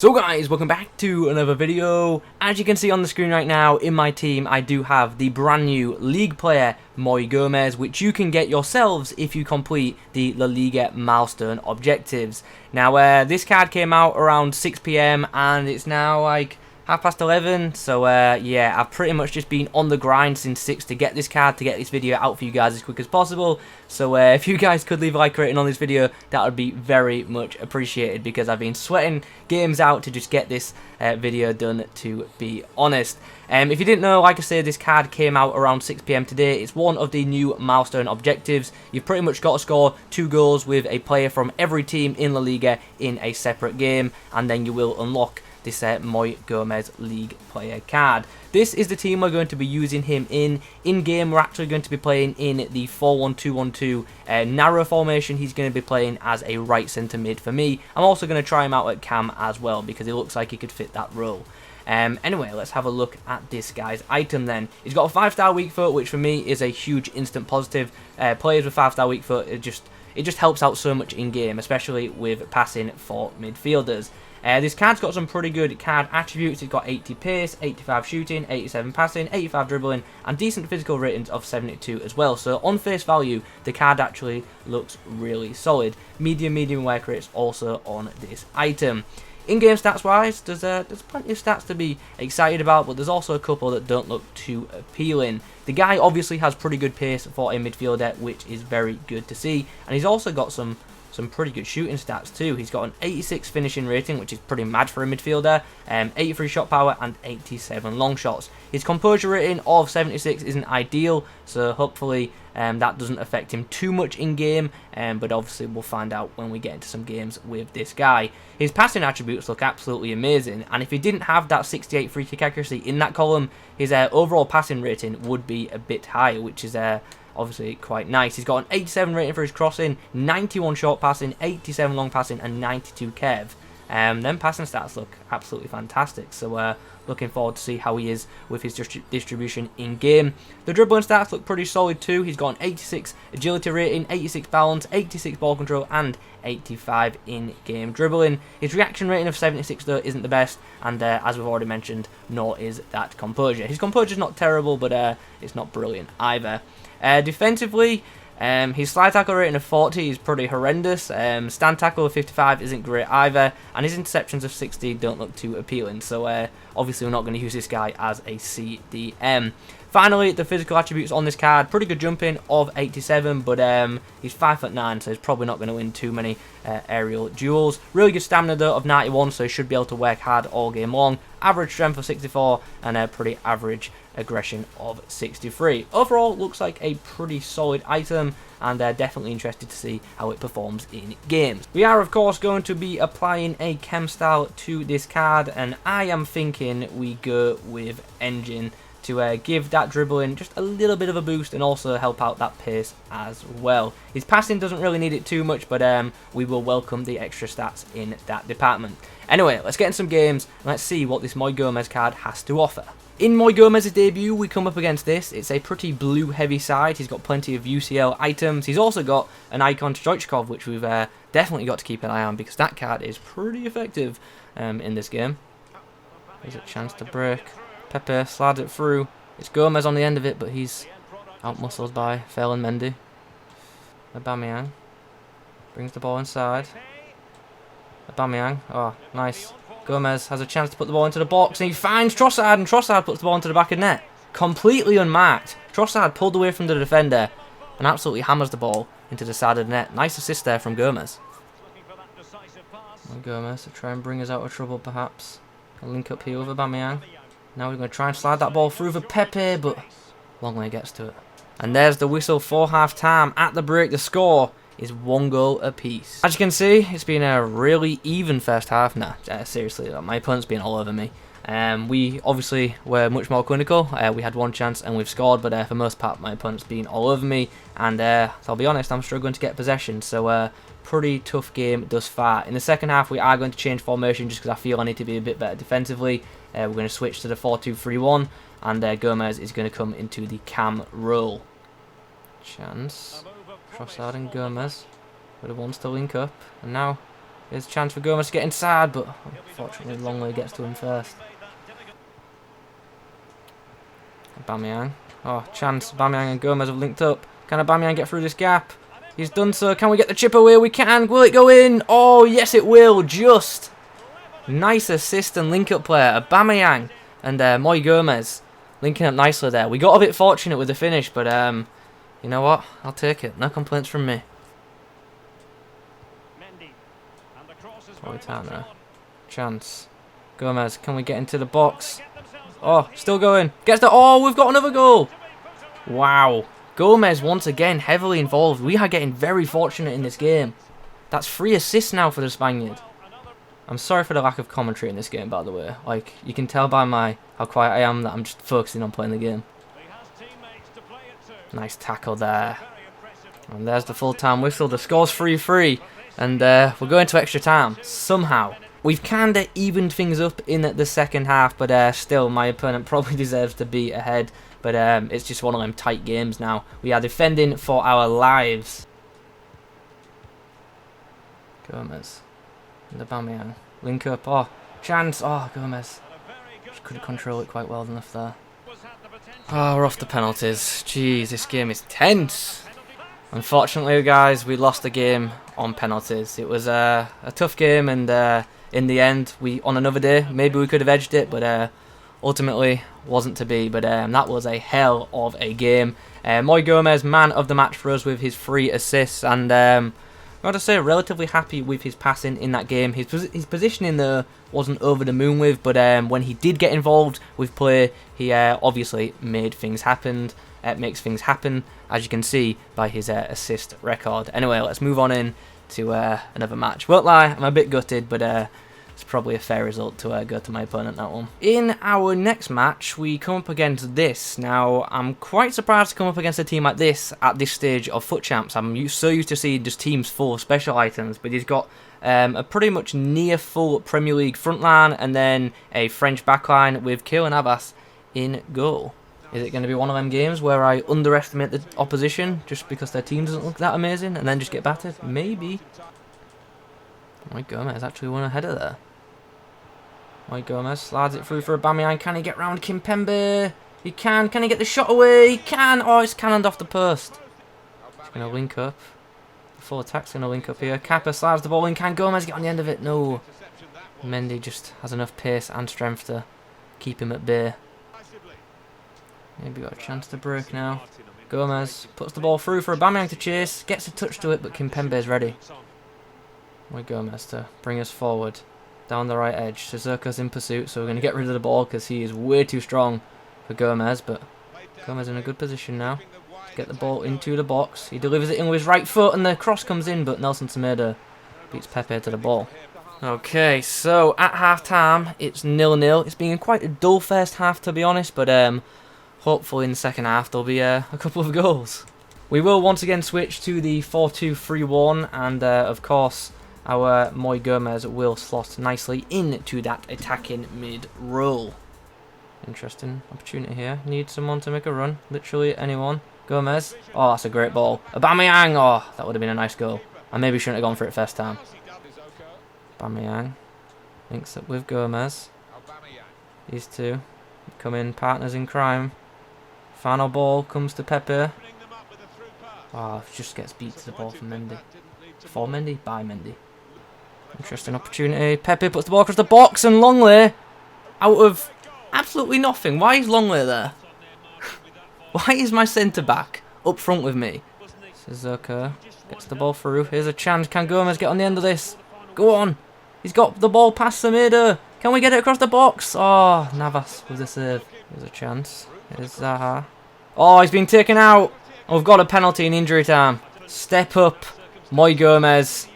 So guys, welcome back to another video. As you can see on the screen right now, in my team I do have the brand new league player Moy Gomez, which you can get yourselves if you complete the La Liga Milestone objectives. Now this card came out around 6 PM and it's now like 11:30, so yeah, I've pretty much just been on the grind since 6 to get this card, to get this video out for you guys as quick as possible. So if you guys could leave a like rating on this video, that would be very much appreciated, because I've been sweating games out to just get this video done, to be honest. If you didn't know, like I said, this card came out around 6 PM today. It's one of the new milestone objectives. You've pretty much got to score 2 goals with a player from every team in La Liga in a separate game, and then you will unlock this Moy Gomez League player card. This is the team we're going to be using him in. In-game, we're actually going to be playing in the 4-1-2-1-2 narrow formation. He's going to be playing as a right centre mid for me. I'm also going to try him out at cam as well, because he looks like he could fit that role. Anyway, let's have a look at this guy's item then. He's got a 5-star weak foot, which for me is a huge instant positive. Players with 5-star weak foot, it just helps out so much in-game, especially with passing for midfielders. This card's got some pretty good card attributes. It's got 80 pace, 85 shooting, 87 passing, 85 dribbling, and decent physical ratings of 72 as well. So on face value, the card actually looks really solid. Medium work rates also on this item. In-game stats-wise, there's plenty of stats to be excited about, but there's also a couple that don't look too appealing. The guy obviously has pretty good pace for a midfielder, which is very good to see, and he's also got some pretty good shooting stats too. He's got an 86 finishing rating, which is pretty mad for a midfielder, 83 shot power and 87 long shots. His composure rating of 76 isn't ideal, so hopefully that doesn't affect him too much in game, but obviously we'll find out when we get into some games with this guy. His passing attributes look absolutely amazing, and if he didn't have that 68 free kick accuracy in that column, his overall passing rating would be a bit higher, which is obviously quite nice. He's got an 87 rating for his crossing, 91 short passing, 87 long passing, and 92 kev. Them passing stats look absolutely fantastic, so looking forward to see how he is with his distribution in game. The dribbling stats look pretty solid too. He's got an 86 agility rating, 86 balance, 86 ball control, and 85 in-game dribbling. His reaction rating of 76 though isn't the best, and as we've already mentioned, nor is that composure. His composure is not terrible, but it's not brilliant either. Defensively, his slide tackle rating of 40 is pretty horrendous. Stand tackle of 55 isn't great either, and his interceptions of 60 don't look too appealing. So obviously we're not going to use this guy as a CDM. Finally, the physical attributes on this card: pretty good jumping of 87, but he's 5'9", so he's probably not going to win too many aerial duels. Really good stamina though of 91, so he should be able to work hard all game long. Average strength of 64 and a pretty average aggression of 63. Overall, looks like a pretty solid item, and definitely interested to see how it performs in games. We are of course going to be applying a chem style to this card, and I am thinking we go with engine to give that dribbling just a little bit of a boost and also help out that pace as well. His passing doesn't really need it too much, but we will welcome the extra stats in that department. Anyway, let's get in some games and let's see what this Moy Gomez card has to offer. In Moy Gomez's debut, we come up against this. It's a pretty blue-heavy side. He's got plenty of UCL items. He's also got an icon Stoichkov, which we've definitely got to keep an eye on, because that card is pretty effective in this game. There's a chance to break. Pepe slides it through. It's Gomez on the end of it, but he's out-muscled by Ferland Mendy. Aubameyang brings the ball inside. Aubameyang, oh, nice. Gomez has a chance to put the ball into the box, and he finds Trossard, and Trossard puts the ball into the back of net. Completely unmarked. Trossard pulled away from the defender and absolutely hammers the ball into the side of the net. Nice assist there from Gomez. Gomez to try and bring us out of trouble, perhaps. A link up here with Aubameyang. Now we're going to try and slide that ball through for Pepe, but long way gets to it. And there's the whistle for half-time. At the break, the score is 1 goal apiece. As you can see, it's been a really even first half. Nah, seriously, my opponent's been all over me. We obviously were much more clinical. We had one chance and we've scored, but for most part, my opponent's been all over me. And I'll be honest, I'm struggling to get possession. So pretty tough game thus far. In the second half, we are going to change formation just because I feel I need to be a bit better defensively. We're going to switch to the 4-2-3-1, and Gomez is going to come into the cam role. Chance. Trossard and Gomez. But he wants to link up. And now Here's a chance for Gomez to get inside, but unfortunately Longley gets to him first. Aubameyang. Oh, chance. Aubameyang and Gomez have linked up. Can Aubameyang get through this gap? He's done so. Can we get the chip away? We can. Will it go in? Oh, yes it will. Just. Nice assist and link-up player. Aubameyang and Moi Gomez linking up nicely there. We got a bit fortunate with the finish, but you know what? I'll take it. No complaints from me. Politano. Chance. Gomez. Can we get into the box? Oh, still going. Gets the... Oh, we've got another goal. Wow. Gomez once again heavily involved. We are getting very fortunate in this game. That's 3 assists now for the Spaniard. I'm sorry for the lack of commentary in this game, by the way. Like, you can tell by how quiet I am that I'm just focusing on playing the game. Nice tackle there. And there's the full-time whistle. The score's 3-3. And we're going to extra time. Somehow. We've kind of evened things up in the second half, but still, my opponent probably deserves to be ahead. But it's just one of them tight games now. We are defending for our lives. Gomez. And Aubameyang. Link up. Oh, chance. Oh, Gomez. Just couldn't control it quite well enough there. Oh, we're off the penalties. Jeez, this game is tense. Unfortunately, guys, we lost the game on penalties. It was a tough game, and in the end, on another day, maybe we could have edged it, but ultimately wasn't to be. But that was a hell of a game. Moi Gomez, man of the match for us with his 3 assists, and I've got to say, relatively happy with his passing in that game. His positioning there wasn't over the moon with, but when he did get involved with play, he obviously made things happen. Makes things happen, as you can see by his assist record. Anyway, let's move on in to another match. Won't lie, I'm a bit gutted, but it's probably a fair result to go to my opponent, that one. In our next match, we come up against this. Now, I'm quite surprised to come up against a team like this at this stage of FUT Champs. I'm so used to seeing just teams full of special items, but he's got a pretty much near full Premier League front line and then a French backline with KieronSFF in goal. Is it going to be one of them games where I underestimate the opposition just because their team doesn't look that amazing and then just get battered? Maybe. Moi Gomez actually won a header there. Moi Gomez slides it through for Aubameyang. Can he get round Kimpembe? He can. Can he get the shot away? He can. Oh, it's cannoned off the post. He's going to link up. The full attack's going to link up here. Kappa slides the ball in. Can Gomez get on the end of it? No. Mendy just has enough pace and strength to keep him at bay. Maybe got a chance to break now. Gomez puts the ball through for Aubameyang to chase. Gets a touch to it, but Kimpembe is ready. Moi Gomez to bring us forward. Down the right edge. Sissoko's in pursuit, so we're going to get rid of the ball because he is way too strong for Gomez. But Gomez in a good position now. To get the ball into the box. He delivers it in with his right foot and the cross comes in, but Nelson Semedo beats Pepe to the ball. Okay, so at half-time, it's 0-0. It's been quite a dull first half, to be honest, but hopefully in the second half there'll be a couple of goals. We will once again switch to the 4-2-3-1, and of course our Moi Gomez will slot nicely into that attacking mid role. Interesting opportunity here. Need someone to make a run. Literally anyone. Gomez. Oh, that's a great ball. Aubameyang. Oh, that would have been a nice goal. I maybe shouldn't have gone for it first time. Aubameyang links up with Gomez. These two becoming partners in crime. Final ball comes to Pepe. Oh, just gets beat to the ball from Mendy. For Mendy? By Mendy. Interesting opportunity. Pepe puts the ball across the box and Longley out of absolutely nothing. Why is Longley there? Why is my centre-back up front with me? Sissoko gets the ball through. Here's a chance. Can Gomez get on the end of this? Go on. He's got the ball past Semedo. Can we get it across the box? Oh, Navas with the save. There's a chance. Here's Zaha. Oh, he's been taken out. Oh, we've got a penalty in injury time. Step up, Moi Gomez.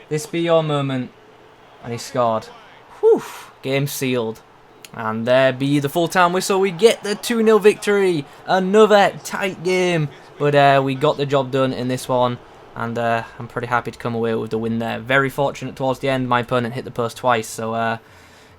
This be your moment. And he scored. Whew. Game sealed. And there be the full-time whistle. We get the 2-0 victory. Another tight game. But we got the job done in this one. And I'm pretty happy to come away with the win there. Very fortunate towards the end. My opponent hit the post twice. So,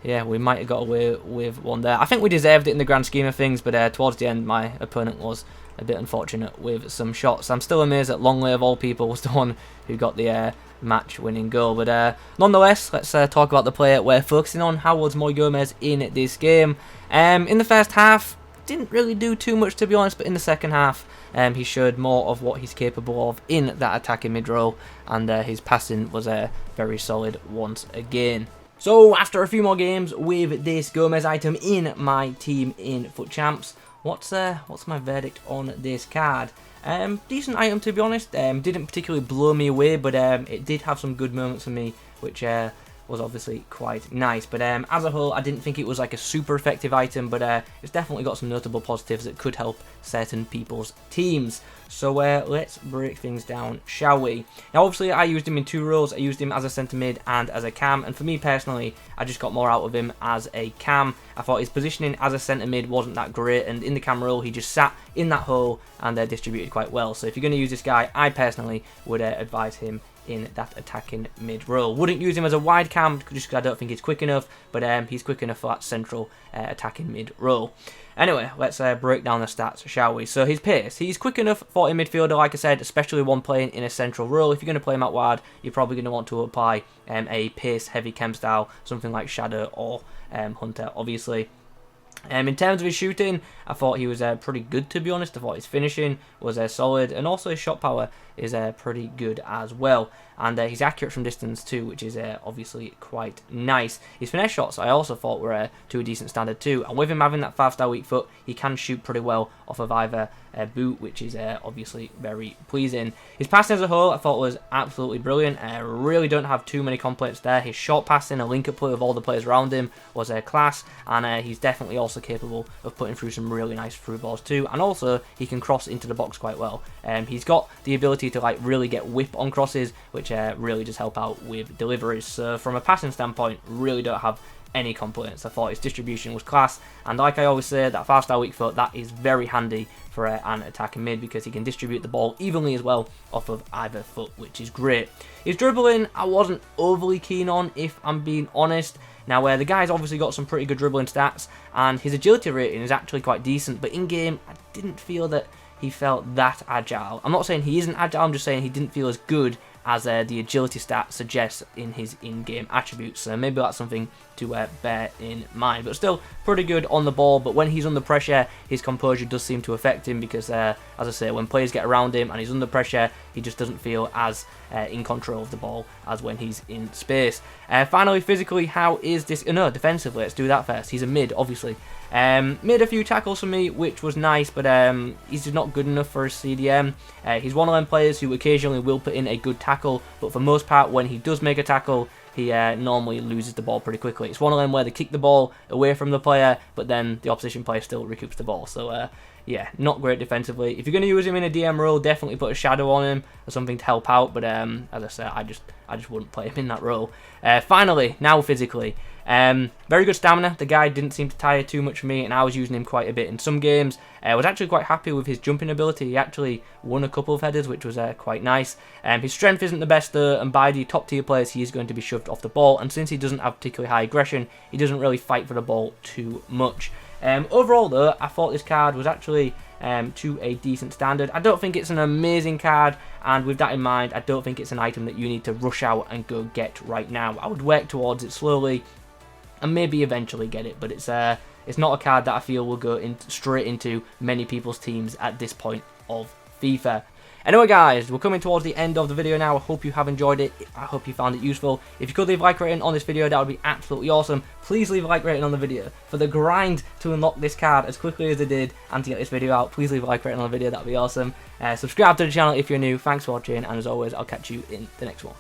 yeah, we might have got away with one there. I think we deserved it in the grand scheme of things, but towards the end, my opponent was a bit unfortunate with some shots. I'm still amazed that Longley, of all people, was the one who got the match-winning goal. But nonetheless, let's talk about the player we're focusing on. How was Moi Gomez in this game? In the first half, didn't really do too much, to be honest, but in the second half, he showed more of what he's capable of in that attacking mid-role, and his passing was very solid once again. So, after a few more games with this Gomez item in my team in FUT Champs, what's my verdict on this card? Decent item, to be honest. Didn't particularly blow me away, but it did have some good moments for me, which was obviously quite nice. But as a whole, I didn't think it was like a super effective item, but it's definitely got some notable positives that could help certain people's teams. So let's break things down, shall we? Now, obviously, I used him in two roles. I used him as a centre mid and as a cam, and for me personally, I just got more out of him as a cam. I thought his positioning as a centre mid wasn't that great, and in the cam role, he just sat in that hole and distributed quite well. So if you're going to use this guy, I personally would advise him in that attacking mid role. Wouldn't use him as a wide cam just because I don't think he's quick enough, but he's quick enough for that central attacking mid role. Anyway, let's break down the stats, shall we? So his pace, he's quick enough for a midfielder, like I said, especially one playing in a central role. If you're going to play him out wide, you're probably going to want to apply a pace heavy chem style, something like Shadow or Hunter, obviously. In terms of his shooting, I thought he was pretty good, to be honest. I thought his finishing was solid, and also his shot power is pretty good as well. And he's accurate from distance too, which is obviously quite nice. His finesse shots I also thought were to a decent standard too. And with him having that 5-star weak foot, he can shoot pretty well off of either boot, which is obviously very pleasing. His passing as a whole I thought was absolutely brilliant. Really don't have too many complaints there. His short passing, a link-up play with all the players around him was class, and he's definitely also capable of putting through some really nice through balls too. And also he can cross into the box quite well. He's got the ability to like really get whip on crosses, which really does help out with deliveries. So from a passing standpoint, really don't have any complaints. I thought his distribution was class, and like I always say, that 5-star weak foot, that is very handy for an attacking mid because he can distribute the ball evenly as well off of either foot, which is great. His dribbling I wasn't overly keen on, if I'm being honest. Now the guy's obviously got some pretty good dribbling stats, and his agility rating is actually quite decent, but in game I didn't feel that he felt that agile. I'm not saying he isn't agile, I'm just saying he didn't feel as good as the agility stat suggests in his in-game attributes. So maybe that's something to bear in mind. But still pretty good on the ball, but when he's under pressure, his composure does seem to affect him because, as I say, when players get around him and he's under pressure, he just doesn't feel as in control of the ball as when he's in space. Finally, physically, how is this? No, defensively, let's do that first. He's a mid, obviously. Made a few tackles for me, which was nice, but he's just not good enough for a CDM. He's one of them players who occasionally will put in a good tackle, but for most part, when he does make a tackle, he normally loses the ball pretty quickly. It's one of them where they kick the ball away from the player, but then the opposition player still recoups the ball. So yeah, not great defensively. If you're going to use him in a DM role, definitely put a shadow on him or something to help out. But as I said, I just wouldn't play him in that role. Finally, now physically. Very good stamina. The guy didn't seem to tire too much for me, and I was using him quite a bit in some games. I was actually quite happy with his jumping ability. He actually won a couple of headers, which was quite nice. His strength isn't the best though, and by the top tier players he is going to be shoved off the ball, and since he doesn't have particularly high aggression, he doesn't really fight for the ball too much. Overall though, I thought this card was actually to a decent standard. I don't think it's an amazing card, and with that in mind, I don't think it's an item that you need to rush out and go get right now. I would work towards it slowly and maybe eventually get it, but it's not a card that I feel will go straight into many people's teams at this point of FIFA. Anyway guys, we're coming towards the end of the video now. I hope you have enjoyed it. I hope you found it useful. If you could leave a like rating on this video, that would be absolutely awesome. Please leave a like rating on the video. For the grind to unlock this card as quickly as I did and to get this video out, please leave a like rating on the video, that would be awesome. Subscribe to the channel if you're new. Thanks for watching, and as always, I'll catch you in the next one.